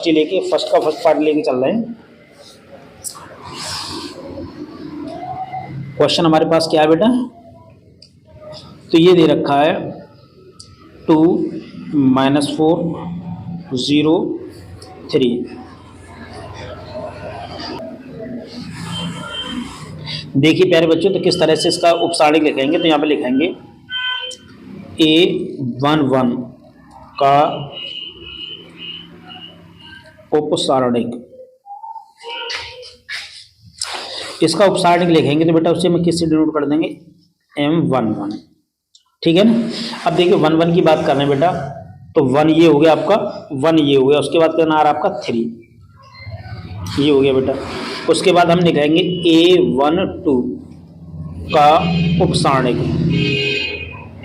लेके फर्स्ट का first part लेके चल रहे हैं। क्वेश्चन हमारे पास क्या है बेटा, तो ये दे रखा है 2 - 4 0 3। देखिए प्यारे बच्चों, तो किस तरह से इसका उपसारणिक लिखेंगे, तो यहाँ पे लिखेंगे A11 का उपसारणिक। इसका उपसारणिक लिखेंगे तो बेटा उससे हम किससे डिनोट कर देंगे, M11। ठीक है ना। अब देखिए 1 की बात कर रहे हैं बेटा, तो 1 ये हो गया आपका, 1 ये हो गया, उसके बाद कितना आ रहा है आपका 3, ये हो गया बेटा। उसके बाद हम लिखेंगे A12 का उपसारणिक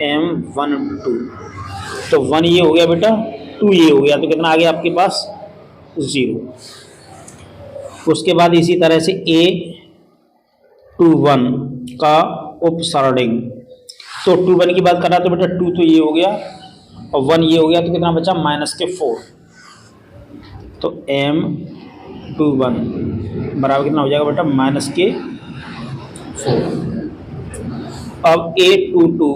M12, तो 1 ये हो गया बेटा, 2 ये हो गया, तो कितना आ गया आपके पास 0। उसके बाद इसी तरह से A21 का उपसारणिक, तो 21 की बात कर रहा तो बेटा 2 तो ये हो गया और 1 ये हो गया, तो कितना बचा -4, तो M21 बराबर कितना हो जाएगा बेटा -4। अब A22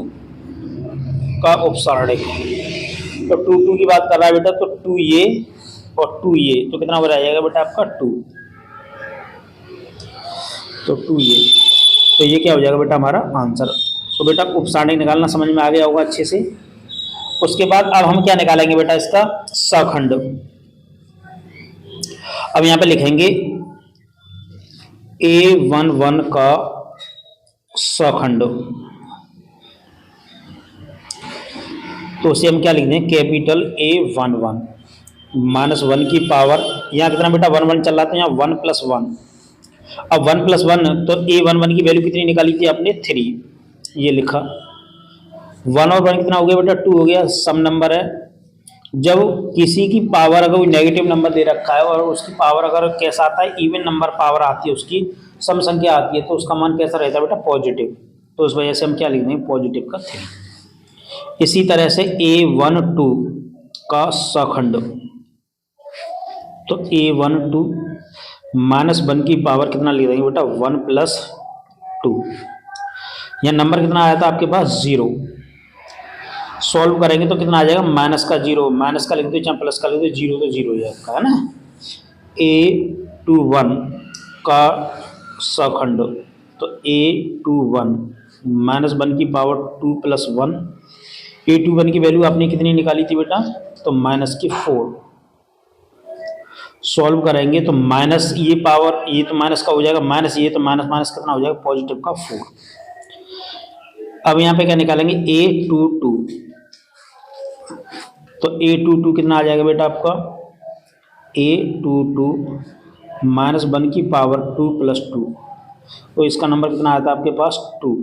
का उपसारणिक, तो 22 की बात कर रहा है बेटा, तो 2 ये और 2 ये, तो कितना बन जाएगा बेटा आपका 2, तो 2 ये, तो ये क्या हो जाएगा बेटा हमारा आंसर। तो बेटा उपसारणिक निकालना समझ में आ गया होगा अच्छे से। उसके बाद अब हम क्या निकालेंगे बेटा, इसका सखंड। अब यहां पे लिखेंगे A11 का सखंड, तो उसे हम क्या लिख दें, कैपिटल A11 -1 की पावर, यहाँ कितना बेटा 1 1 चल रहा था, यहाँ 1 + 1। अब 1 + 1, तो A11 की वैल्यू कितनी निकाली थी आपने 3, ये लिखा। 1 और 1 कितना हो गया बेटा 2 हो गया, सम नंबर है। जब किसी की पावर अगर कोई नेगेटिव नंबर दे रखा है और उसकी पावर अगर कैसा आता है, इवन नंबर पावर आती है, उसकी सम संख्या आती है, तो उसका मान कैसा रहता है बेटा पॉजिटिव, तो उस वजह से हम क्या लिख देंगे पॉजिटिव का 3। इसी तरह से A12 का सखंड, तो A12 -1 की पावर कितना लिख देंगे बेटा 1 + 2, यह नंबर कितना आया था आपके पास 0। सॉल्व करेंगे तो कितना आ जाएगा -0, माइनस का लिख दो चाहे प्लस का लिख दो, 0 तो 0 ही आपका है ना। A21 का सखंड, तो A21 -1 की पावर 2 + 1, A21 की वैल्यू आपने कितनी निकाली थी बेटा, तो -4। सॉल्व करेंगे तो माइनस ये पावर, ये तो माइनस का हो जाएगा, माइनस ये तो माइनस माइनस कितना हो जाएगा पॉजिटिव का 4। अब यहाँ पे क्या निकालेंगे A22, तो A22 कितना आ जाएगा बेटा आपका, A22 -1 की पावर 2 + 2, तो इसका नंबर कितना आता है आपके पास 2।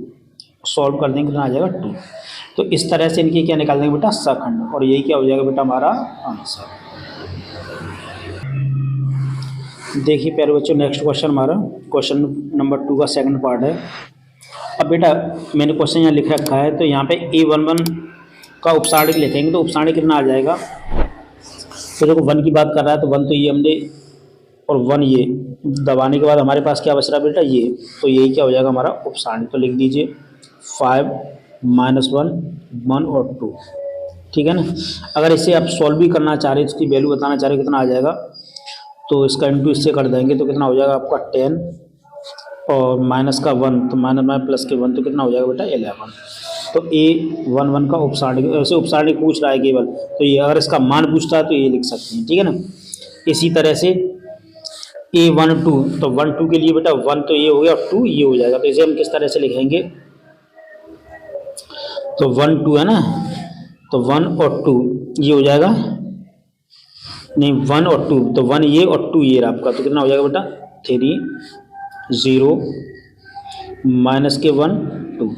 सॉल्व कर देंगे कितना आ जाएगा 2। तो इस तरह से इनकी क्या निकाल देंगे बेटा सखंड, और यही क्या हो जाएगा बेटा हमारा आंसर। देखिए प्यारे बच्चों, नेक्स्ट क्वेश्चन हमारा क्वेश्चन नंबर 2 का सेकंड पार्ट है। अब बेटा मैंने क्वेश्चन यहाँ लिख रखा है, तो यहाँ पे A11 का उपसारणिक लिखेंगे, तो उपसारणिक कितना आ जाएगा, तो देखो 1 की बात कर रहा है, तो 1 तो ये हमने, और 1 ये दबाने के बाद हमारे पास क्या बच रहा है बेटा ये, तो यही क्या हो जाएगा हमारा उपसारणिक। तो लिख दीजिए 5 -1 1 और 2, ठीक है ना। अगर इसे आप सॉल्व भी करना चाह रहे हैं, इसकी वैल्यू बताना चाह रहे कितना आ जाएगा, तो इसका इंटू इससे कर देंगे, तो कितना हो जाएगा आपका 10, और माइनस का 1 तो माइनस प्लस के 1, तो कितना हो जाएगा बेटा 11। तो A11 का उपसारणिक, ऐसे उपसारणिक पूछ रहा है केवल, तो ये अगर इसका मान पूछता है तो ये लिख सकते हैं, ठीक है ना। इसी तरह से A12, तो 1 2 के लिए बेटा 1 तो ये हो गया और 2 ये हो जाएगा, तो इसे हम किस तरह से लिखेंगे, तो 1 2 है ना, तो 1 और 2 ये हो जाएगा, नहीं 1 और 2, तो 1 ये और 2 ये आपका, तो कितना हो जाएगा बेटा 3 0 -1 2।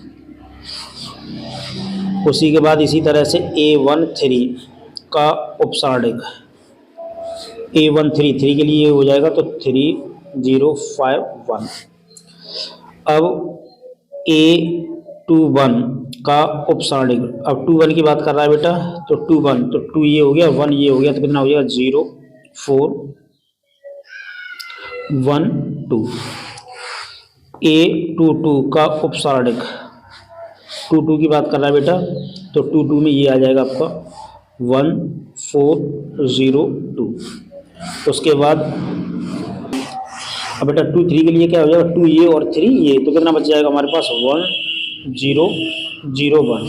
उसी के बाद इसी तरह से A13 का उपसारणिक, A13 3 के लिए हो जाएगा, तो 3 0 5 1। अब A21 का उपसारणिक, अब 21 की बात कर रहा है बेटा, तो 21 तो 2 ये हो गया, 1 ये हो गया, तो कितना हो जाएगा 0 4 1 2। A22 का उपसारणिक 22 की बात कर रहा है बेटा, तो 22 में ये आ जाएगा आपका 1402। उसके बाद अब बेटा 2 3 के लिए क्या हो जाएगा, 2 ये और 3 ये, तो कितना बच जाएगा हमारे पास 1001।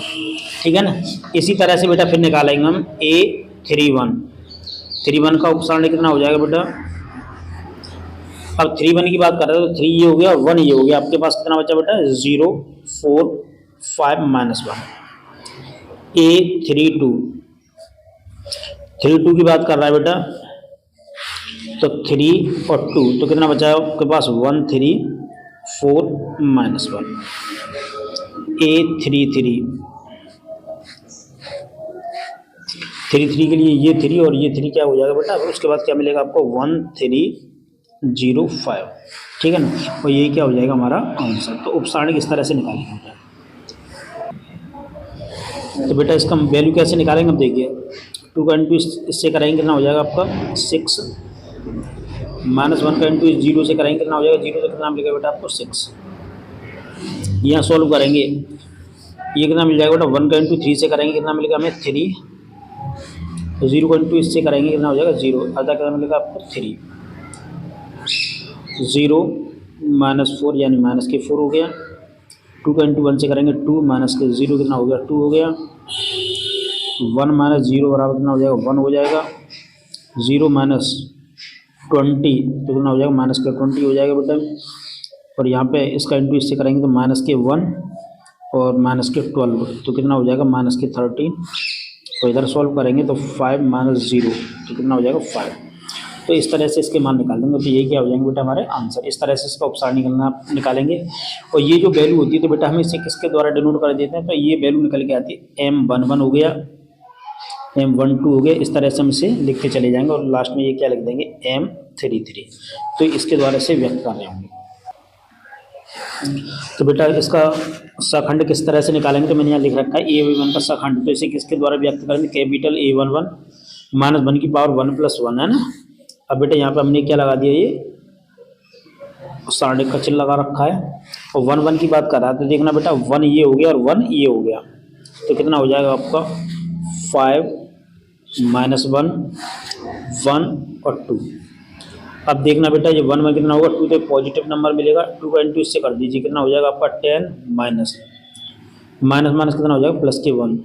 ठीक है ना। इसी तरह से बेटा फिर निकालेंगे हम A31 का उपसारणिक कितना हो जाएगा बेटा। अब 3 1 की बात कर रहे हैं तो 3 ये हो गया, 1 ये हो गया, आपके पास कितना बचा बेटा 0 4 5 -1। A32 की बात कर रहा है बेटा, तो 3 और 2, तो कितना बचा है आपके पास 1 3 4 -1। A33 के लिए ये 3 और ये 3 क्या हो जाएगा बेटा, उसके बाद क्या मिलेगा आपको 1305। ठीक है ना। और ये क्या हो जाएगा हमारा आंसर। तो उपसारणिक इस तरह से निकालेंगे। तो बेटा इसका वैल्यू कैसे निकालेंगे, अब देखिए 2 का इंटू इससे करेंगे कितना हो जाएगा आपका 6, -1 का इंटू 0 से करेंगे कितना हो जाएगा, 0 से कितना मिलेगा बेटा आपको 6। यहाँ सॉल्व करेंगे, ये कितना मिल जाएगा बेटा, 1 का इंटू 3 से करेंगे कितना मिलेगा हमें 3, 0 का इंटू इससे करेंगे कितना हो जाएगा 0, आधा कितना मिलेगा आपको 3, 0 -4 यानी -4 हो गया। 2 का इंटू 1 से करेंगे 2 -0 कितना हो गया 2 हो गया। 1 -0 बराबर कितना हो जाएगा 1 हो जाएगा। 0 -20 तो कितना हो जाएगा -20 हो जाएगा बेटा। और यहाँ पे इसका इंटू इससे करेंगे तो -1 और -12 तो कितना हो जाएगा -13। और इधर सॉल्व करेंगे तो 5 -0 तो कितना हो जाएगा 5। तो इस तरह से इसके मान निकाल देंगे, तो ये क्या हो जाएंगे बेटा हमारे आंसर। इस तरह से इसका उपसार निकालेंगे। और ये जो वैल्यू होती है तो बेटा हम इसे किसके द्वारा डिनोट कर देते हैं, तो ये वैल्यू निकल के आती है M11 हो गया, M12 हो गया। इस तरह से हम इसे लिखते चले जाएंगे और लास्ट में ये क्या लिख देंगे M33। तो इसके द्वारा से व्यक्त कर रहे होंगे। तो बेटा इसका सखंड किस तरह से निकालेंगे, तो मैंने यहाँ लिख रखा है A1 का सखंड। तो इसे किसके द्वारा व्यक्त करेंगे, कैपिटल A11 -1 की पावर 1 + 1 है ना। अब बेटा यहाँ पे हमने क्या लगा दिया, ये सारणिक का चिन्ह लगा रखा है। और 1 1 की बात कर रहा है तो देखना बेटा 1 ये हो गया और 1 ये हो गया, तो कितना हो जाएगा आपका 5 -1 1 और 2। अब देखना बेटा ये 1 1 कितना होगा 2, तो पॉजिटिव नंबर मिलेगा। 2 का इंटू इससे कर दीजिए कितना हो जाएगा आपका 10 माइनस कितना हो जाएगा +1।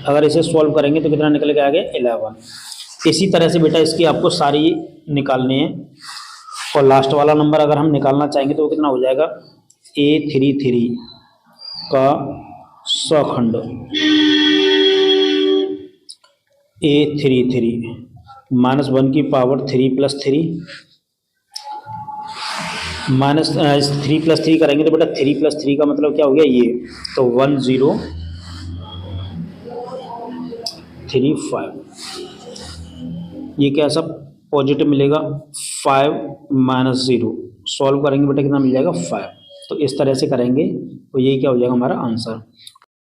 अगर इसे सॉल्व करेंगे तो कितना निकल के आ गया 11। इसी तरह से बेटा इसकी आपको सारी निकालनी है। और लास्ट वाला नंबर अगर हम निकालना चाहेंगे तो वो कितना हो जाएगा A33 का सखंड A33 -1 की पावर 3 + 3 -3 + 3 करेंगे तो बेटा 3 + 3 का मतलब क्या हो गया ये, तो 1035। ये क्या सब पॉजिटिव मिलेगा 5 -0 सॉल्व करेंगे बेटा कितना मिल जाएगा 5। तो इस तरह से करेंगे तो ये क्या हो जाएगा हमारा आंसर।